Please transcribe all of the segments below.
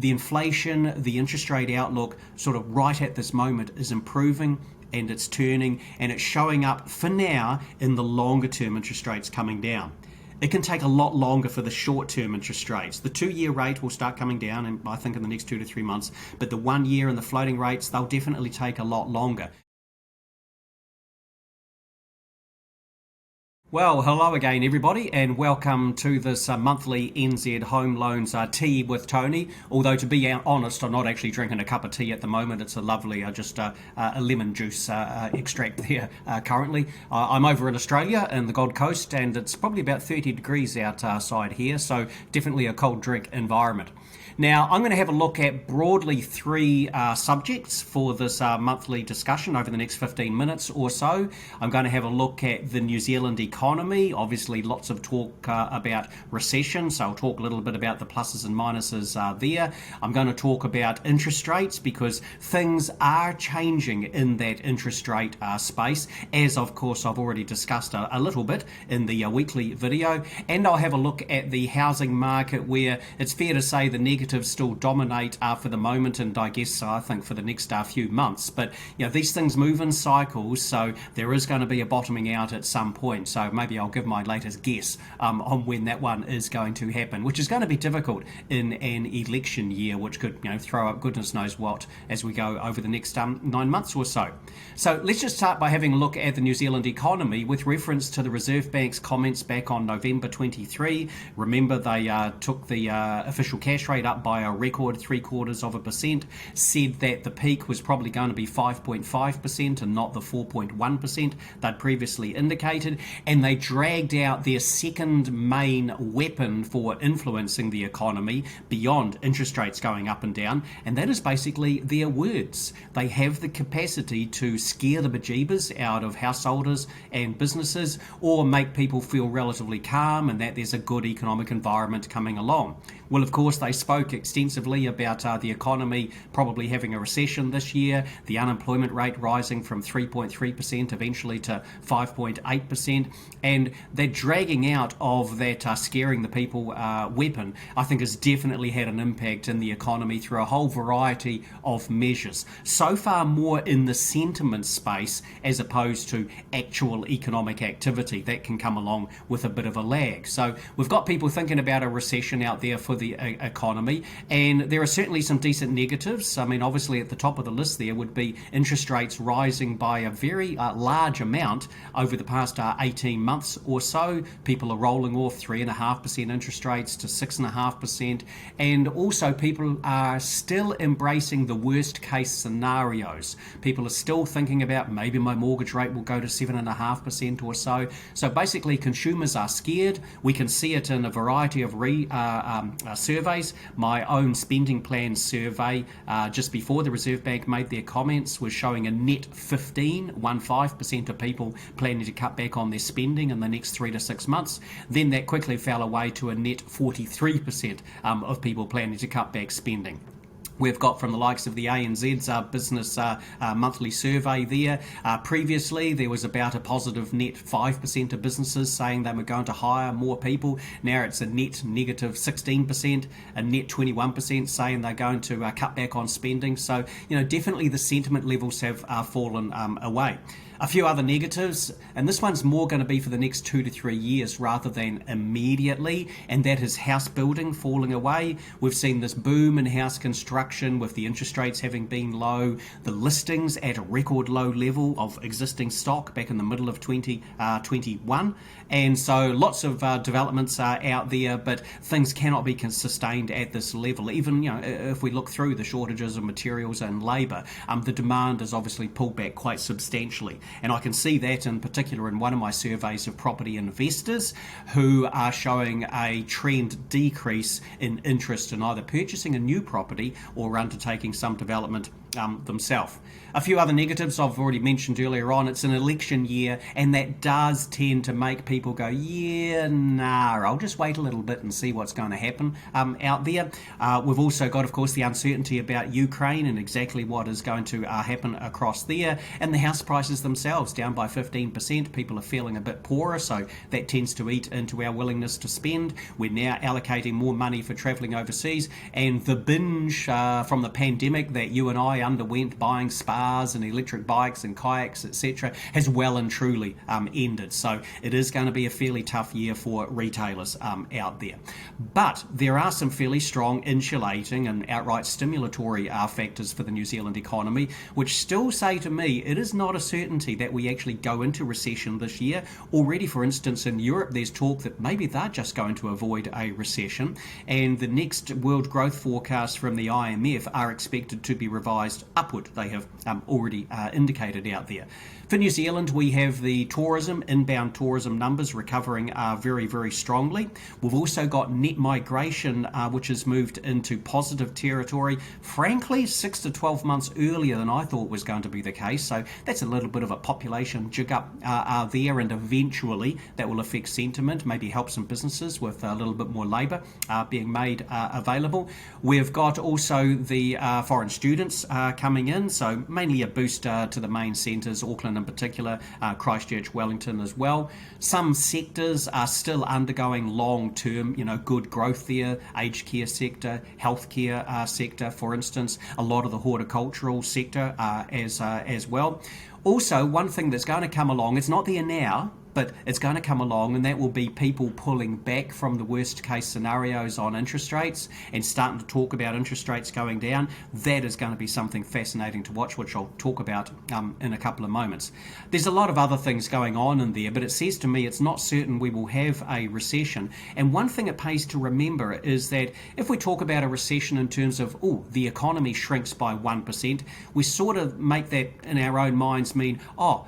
the inflation, the interest rate outlook sort of right at this moment is improving, and it's turning, and it's showing up for now in the longer term interest rates coming down. It can take a lot longer for the short-term interest rates. The 2-year rate will start coming down, and I think in the next 2 to 3 months, but the 1 year and the floating rates, they'll definitely take a lot longer. Well, hello again, everybody, and welcome to this monthly NZ Home Loans Tea with Tony. Although, to be honest, I'm not actually drinking a cup of tea at the moment. It's a lovely, just a lemon juice extract there currently. I'm over in Australia, in the Gold Coast, and it's probably about 30 degrees outside here, so definitely a cold drink environment. Now, I'm going to have a look at broadly 3 subjects for this monthly discussion over the next 15 minutes or so. I'm going to have a look at the New Zealand economy. Obviously, lots of talk about recession, so I'll talk a little bit about the pluses and minuses there. I'm going to talk about interest rates because things are changing in that interest rate space, as of course I've already discussed a little bit in the weekly video. And I'll have a look at the housing market, where it's fair to say the negatives still dominate for the moment, and I guess I think for the next few months. But these things move in cycles, so there is going to be a bottoming out at some point. So maybe I'll give my latest guess on when that one is going to happen, which is going to be difficult in an election year, which could throw up goodness knows what as we go over the next 9 months or so. So let's just start by having a look at the New Zealand economy with reference to the Reserve Bank's comments back on November 23. Remember, they took the official cash rate up by a record 0.75%, said that the peak was probably going to be 5.5% and not the 4.1% they'd previously indicated, and they dragged out their second main weapon for influencing the economy beyond interest rates going up and down, and that is basically their words. They have the capacity to scare the bejeebers out of householders and businesses, or make people feel relatively calm and that there's a good economic environment coming along. Well, of course, they spoke extensively about the economy probably having a recession this year, the unemployment rate rising from 3.3% eventually to 5.8%, and they're dragging out of that scaring the people weapon, I think has definitely had an impact in the economy through a whole variety of measures. So far more in the sentiment space as opposed to actual economic activity. That can come along with a bit of a lag. So we've got people thinking about a recession out there for the economy, and there are certainly some decent negatives. I mean, obviously at the top of the list there would be interest rates rising by a very large amount over the past 18 months or so. People are rolling off 3.5% interest rates to 6.5%, and also people are still embracing the worst case scenarios. People are still thinking about maybe my mortgage rate will go to 7.5% or so. So basically consumers are scared. We can see it in a variety of surveys. My own spending plan survey just before the Reserve Bank made their comments was showing a net 15% of people planning to cut back on their spending in the next 3 to 6 months. Then that quickly fell away to a net 43% of people planning to cut back spending. We've got from the likes of the ANZ's business monthly survey there. Previously, there was about a positive net 5% of businesses saying they were going to hire more people. Now it's a net negative 16%, a net 21% saying they're going to cut back on spending. So, definitely the sentiment levels have fallen away. A few other negatives, and this one's more going to be for the next 2 to 3 years rather than immediately, and that is house building falling away. We've seen this boom in house construction with the interest rates having been low, the listings at a record low level of existing stock back in the middle of 2021, and so lots of developments are out there, but things cannot be sustained at this level. Even if we look through the shortages of materials and labour, the demand has obviously pulled back quite substantially. And I can see that in particular in one of my surveys of property investors who are showing a trend decrease in interest in either purchasing a new property or undertaking some development themselves. A few other negatives I've already mentioned earlier on. It's an election year, and that does tend to make people go, yeah, nah, I'll just wait a little bit and see what's going to happen out there. We've also got, of course, the uncertainty about Ukraine and exactly what is going to happen across there, and the house prices themselves down by 15%. People are feeling a bit poorer, so that tends to eat into our willingness to spend. We're now allocating more money for travelling overseas, and the binge from the pandemic that you and I underwent buying spas and electric bikes and kayaks, etc., has well and truly ended. So it is going to be a fairly tough year for retailers out there. But there are some fairly strong insulating and outright stimulatory factors for the New Zealand economy, which still say to me it is not a certainty that we actually go into recession this year. Already, for instance, in Europe, there's talk that maybe they're just going to avoid a recession, and the next world growth forecasts from the IMF are expected to be revised upward. They have already indicated out there. For New Zealand, we have the tourism, inbound tourism numbers recovering very, very strongly. We've also got net migration, which has moved into positive territory, frankly, 6 to 12 months earlier than I thought was going to be the case. So that's a little bit of a population jig up there, and eventually that will affect sentiment, maybe help some businesses with a little bit more labour being made available. We've got also the foreign students coming in, so mainly a boost to the main centres, Auckland in particular, Christchurch, Wellington as well. Some sectors are still undergoing long-term, good growth there. Aged care sector, healthcare sector, for instance, a lot of the horticultural sector as well. Also, one thing that's going to come along, it's not there now, but it's going to come along, and that will be people pulling back from the worst case scenarios on interest rates and starting to talk about interest rates going down. That is going to be something fascinating to watch, which I'll talk about in a couple of moments. There's a lot of other things going on in there, but it says to me it's not certain we will have a recession. And one thing it pays to remember is that if we talk about a recession in terms of, the economy shrinks by 1%, we sort of make that in our own minds mean,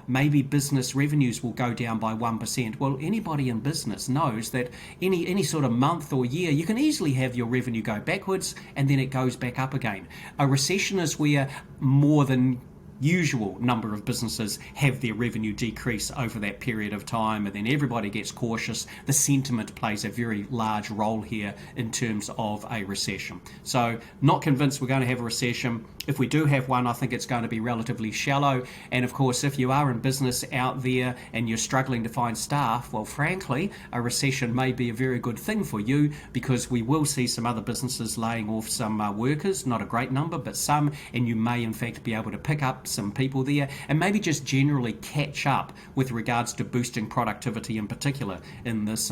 maybe business revenues will go down by 1%. Well, anybody in business knows that any sort of month or year, you can easily have your revenue go backwards and then it goes back up again. A recession is where more than usual number of businesses have their revenue decrease over that period of time, and then everybody gets cautious. The sentiment plays a very large role here in terms of a recession. So not convinced we're going to have a recession. If we do have one, I think it's going to be relatively shallow. And of course, if you are in business out there and you're struggling to find staff, well, frankly, a recession may be a very good thing for you, because we will see some other businesses laying off some workers, not a great number, but some, and you may in fact be able to pick up some people there and maybe just generally catch up with regards to boosting productivity in particular in this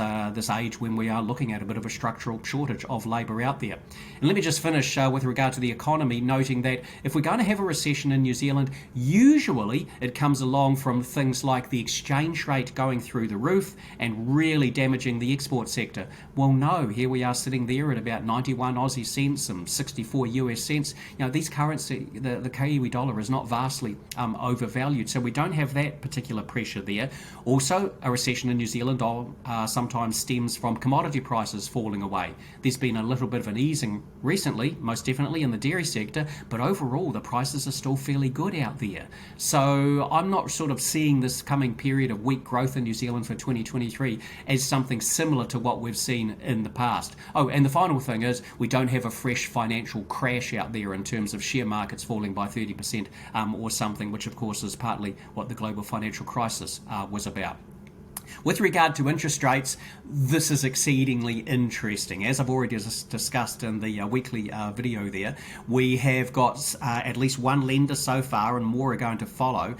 age when we are looking at a bit of a structural shortage of labour out there. And let me just finish with regard to the economy, noting that if we're going to have a recession in New Zealand, usually it comes along from things like the exchange rate going through the roof and really damaging the export sector. Well, no, here we are sitting there at about 91 Aussie cents and 64 US cents. These currency, the Kiwi dollar is not vastly overvalued, so we don't have that particular pressure there. Also, a recession in New Zealand sometimes stems from commodity prices falling away. There's been a little bit of an easing recently, most definitely in the dairy sector, but overall the prices are still fairly good out there. So I'm not sort of seeing this coming period of weak growth in New Zealand for 2023 as something similar to what we've seen in the past. And the final thing is, we don't have a fresh financial crash out there in terms of share markets falling by 30% or something, which of course is partly what the global financial crisis was about. With regard to interest rates, this is exceedingly interesting. As I've already discussed in the weekly video there, we have got at least one lender so far, and more are going to follow,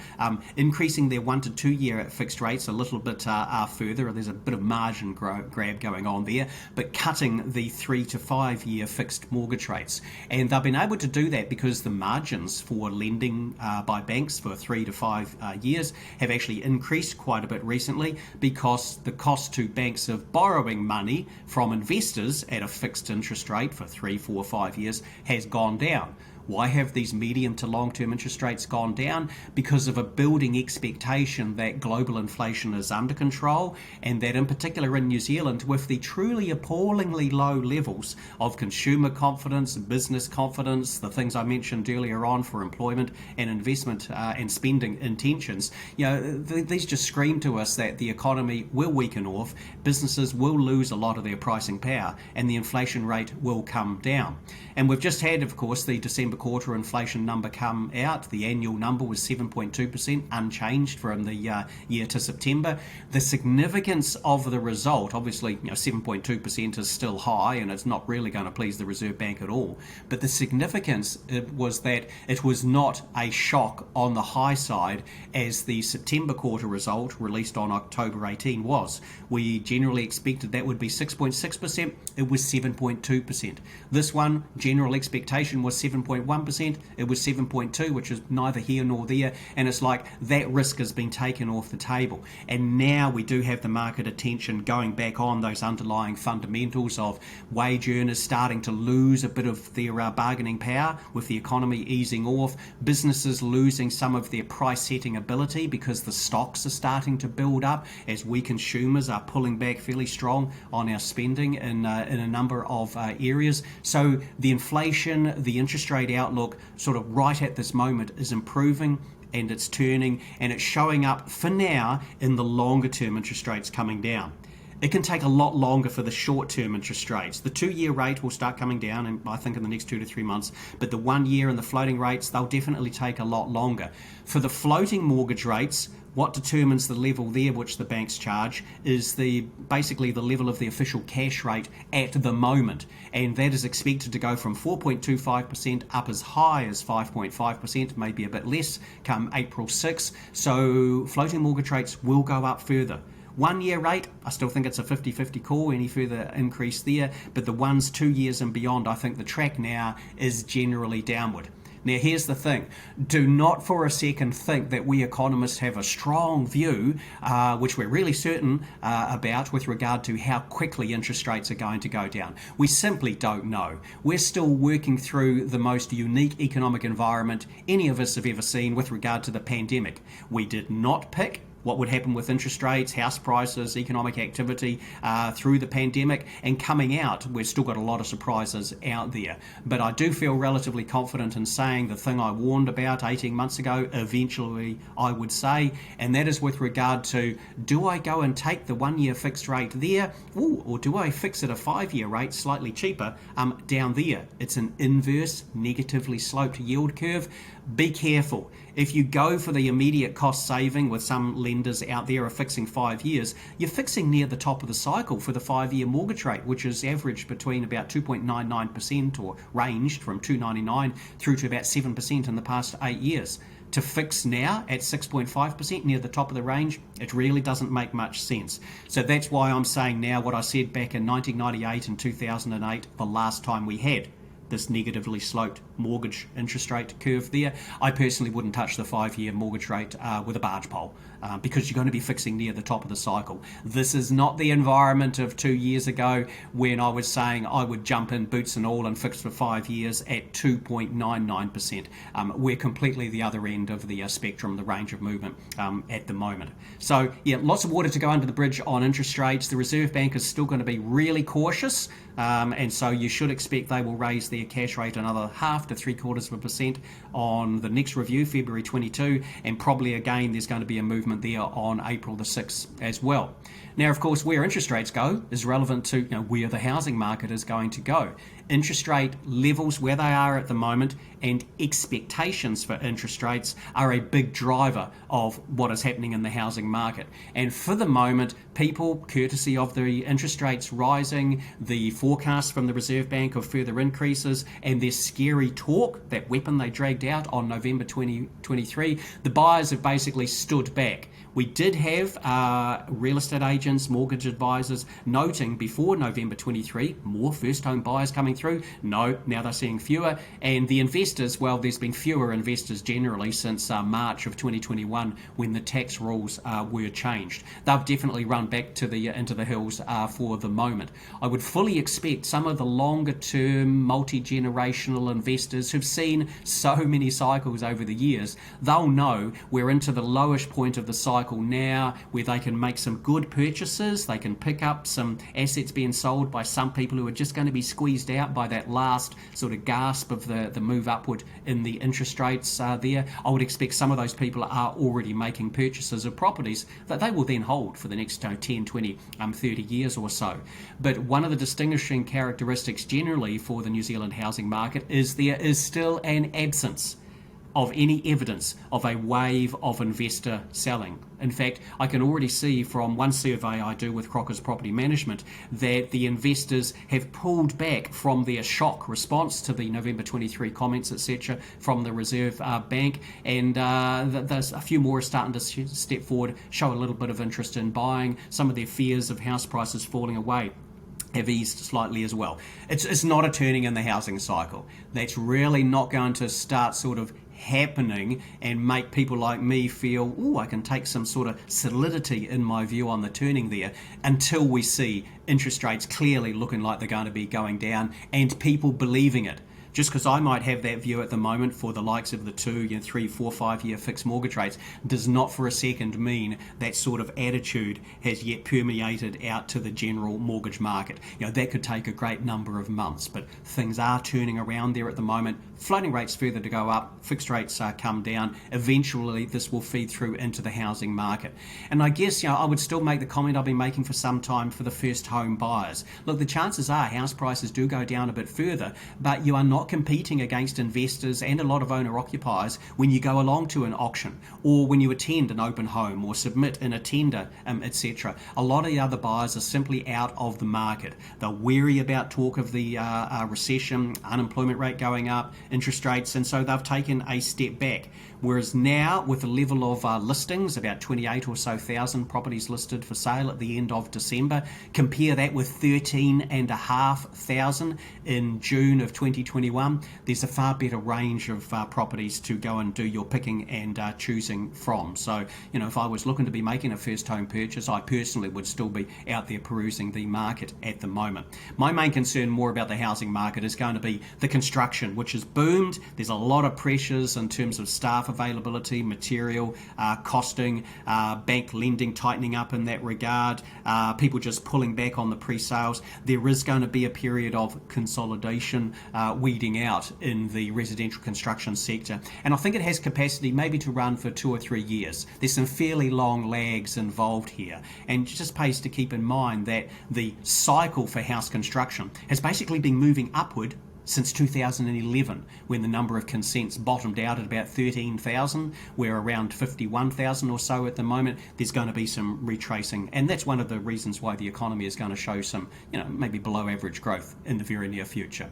increasing their 1 to 2 year fixed rates a little bit further. There's a bit of margin grab going on there, but cutting the 3 to 5 year fixed mortgage rates. And they've been able to do that because the margins for lending by banks for 3 to 5 years have actually increased quite a bit recently, because the cost to banks of borrowing money from investors at a fixed interest rate for 3, 4, 5 years has gone down. Why have these medium to long-term interest rates gone down? Because of a building expectation that global inflation is under control, and that in particular in New Zealand, with the truly appallingly low levels of consumer confidence, business confidence, the things I mentioned earlier on for employment and investment and spending intentions, these just scream to us that the economy will weaken off, businesses will lose a lot of their pricing power, and the inflation rate will come down. And we've just had, of course, the December quarter inflation number come out. The annual number was 7.2%, unchanged from the year to September. The significance of the result, obviously, 7.2% is still high, and it's not really going to please the Reserve Bank at all. But the significance was that it was not a shock on the high side as the September quarter result released on October 18 was. We generally expected that would be 6.6%. It was 7.2%. This one, general expectation was 7.1%. It was 7.2, which is neither here nor there. And it's like that risk has been taken off the table. And now we do have the market attention going back on those underlying fundamentals of wage earners starting to lose a bit of their bargaining power with the economy easing off, businesses losing some of their price setting ability because the stocks are starting to build up as we consumers are pulling back fairly strong on our spending in a number of areas. So the inflation, the interest rate outlook sort of right at this moment is improving, and it's turning, and it's showing up for now in the longer term interest rates coming down. It can take a lot longer for the short-term interest rates. The 2-year rate will start coming down, and I think in the next 2 to 3 months, but the 1 year and the floating rates, they'll definitely take a lot longer. For the floating mortgage rates, what determines the level there which the banks charge is basically the level of the official cash rate at the moment, and that is expected to go from 4.25% up as high as 5.5%, maybe a bit less, come April 6. So floating mortgage rates will go up further. 1 year rate, I still think it's a 50-50 call, any further increase there, but the ones 2 years and beyond, I think the track now is generally downward. Now here's the thing, do not for a second think that we economists have a strong view, which we're really certain about with regard to how quickly interest rates are going to go down. We simply don't know. We're still working through the most unique economic environment any of us have ever seen with regard to the pandemic. We did not pick what would happen with interest rates, house prices, economic activity through the pandemic, and coming out, we've still got a lot of surprises out there. But I do feel relatively confident in saying the thing I warned about 18 months ago, eventually I would say, and that is with regard to, do I go and take the 1 year fixed rate there, or do I fix it a 5 year rate slightly cheaper down there? It's an inverse, negatively sloped yield curve. Be careful. If you go for the immediate cost saving, with some lenders out there are fixing 5 years, you're fixing near the top of the cycle for the 5 year mortgage rate, which is averaged between about 2.99% or ranged from 2.99 through to about 7% in the past 8 years. To fix now at 6.5% near the top of the range, it really doesn't make much sense. So that's why I'm saying now what I said back in 1998 and 2008, the last time we had this negatively sloped mortgage interest rate curve there. I personally wouldn't touch the 5 year mortgage rate with a barge pole because you're going to be fixing near the top of the cycle. This is not the environment of 2 years ago when I was saying I would jump in boots and all and fix for 5 years at 2.99%. We're completely the other end of the spectrum, the range of movement at the moment. So yeah, lots of water to go under the bridge on interest rates. The Reserve Bank is still going to be really cautious, and so you should expect they will raise their cash rate another 0.5 to 0.75% on the next review, February 22, and probably again there's going to be a movement there on April the 6th as well. Now, of course, where interest rates go is relevant to where the housing market is going to go. Interest rate levels where they are at the moment and expectations for interest rates are a big driver of what is happening in the housing market. And for the moment, people, courtesy of the interest rates rising, the forecast from the Reserve Bank of further increases, and their scary talk, that weapon they dragged out on November 2023, the buyers have basically stood back. We did have real estate agents, mortgage advisors noting before November 23 more first home buyers coming through. No, now they're seeing fewer. And the investors, well, there's been fewer investors generally since March of 2021 when the tax rules were changed. They've definitely run back to into the hills for the moment. I would fully expect some of the longer term multi-generational investors who've seen so many cycles over the years, they'll know we're into the lowest point of the cycle now where they can make some good purchases, they can pick up some assets being sold by some people who are just going to be squeezed out by that last sort of gasp of the move upward in the interest rates there. I would expect some of those people are already making purchases of properties that they will then hold for the next 10, 20, 30 years or so. But one of the distinguishing characteristics generally for the New Zealand housing market is there is still an absence of any evidence of a wave of investor selling. In fact, I can already see from one survey I do with Crocker's Property Management that the investors have pulled back from their shock response to the November 23 comments, etc., from the Reserve Bank, and there's a few more starting to step forward, show a little bit of interest in buying. Some of their fears of house prices falling away have eased slightly as well. It's not a turning in the housing cycle. That's really not going to start sort of happening and make people like me feel, I can take some sort of solidity in my view on the turning there, until we see interest rates clearly looking like they're going to be going down and people believing it. Just because I might have that view at the moment for the likes of the 2, 3, 4, 5 year fixed mortgage rates does not for a second mean that sort of attitude has yet permeated out to the general mortgage market. That could take a great number of months, but things are turning around there at the moment. Floating rates further to go up, fixed rates come down. Eventually this will feed through into the housing market. And I guess I would still make the comment I've been making for some time for the first home buyers. Look, the chances are house prices do go down a bit further, but you are not competing against investors and a lot of owner-occupiers when you go along to an auction or when you attend an open home or submit in a tender, etc. A lot of the other buyers are simply out of the market. They're wary about talk of the recession, unemployment rate going up, interest rates, and so they've taken a step back. Whereas now, with the level of listings, about 28 or so thousand properties listed for sale at the end of December, compare that with 13,500 in June of 2021, there's a far better range of properties to go and do your picking and choosing from. So, if I was looking to be making a first home purchase, I personally would still be out there perusing the market at the moment. My main concern more about the housing market is going to be the construction, which has boomed. There's a lot of pressures in terms of staff availability, material, costing, bank lending tightening up in that regard, people just pulling back on the pre-sales. There is going to be a period of consolidation, weeding out in the residential construction sector. And I think it has capacity maybe to run for 2 or 3 years. There's some fairly long lags involved here. And it just pays to keep in mind that the cycle for house construction has basically been moving upward since 2011, when the number of consents bottomed out at about 13,000. We're around 51,000 or so at the moment. There's going to be some retracing, and that's one of the reasons why the economy is going to show some, maybe below average growth in the very near future.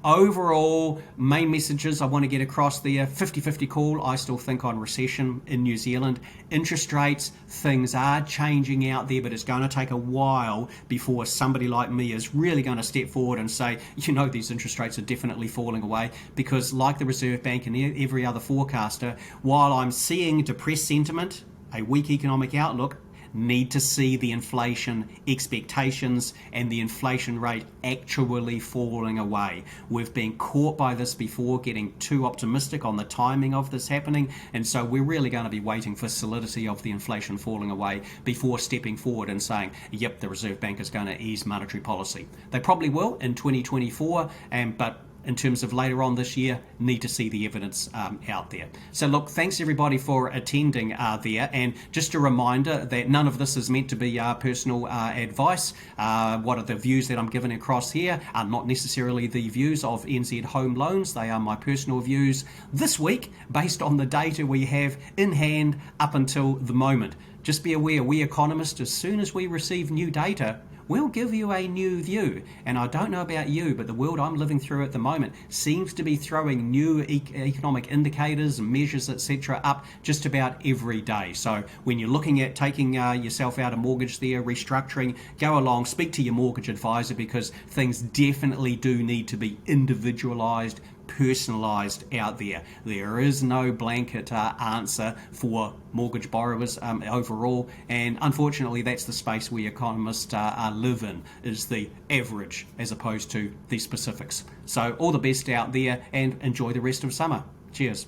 Overall, main messages I want to get across there: 50-50 call, I still think, on recession in New Zealand. Interest rates, things are changing out there, but it's going to take a while before somebody like me is really going to step forward and say, these interest rates are definitely falling away, because like the Reserve Bank and every other forecaster, while I'm seeing depressed sentiment, a weak economic outlook, need to see the inflation expectations and the inflation rate actually falling away. We've been caught by this before, getting too optimistic on the timing of this happening, and so we're really going to be waiting for solidity of the inflation falling away before stepping forward and saying, yep, the Reserve Bank is going to ease monetary policy. They probably will in 2024, but in terms of later on this year, need to see the evidence out there. So look, thanks everybody for attending there, and just a reminder that none of this is meant to be personal advice. What are the views that I'm giving across here are not necessarily the views of NZ Home Loans. They are my personal views this week based on the data we have in hand up until the moment. Just be aware, we economists, as soon as we receive new data, we'll give you a new view. And I don't know about you, but the world I'm living through at the moment seems to be throwing new economic indicators, measures, etc. up just about every day. So when you're looking at taking yourself out a mortgage there, restructuring, go along, speak to your mortgage advisor, because things definitely do need to be individualized, personalised out there. There is no blanket answer for mortgage borrowers overall, and unfortunately that's the space we economists live in, is the average as opposed to the specifics. So all the best out there, and enjoy the rest of summer. Cheers.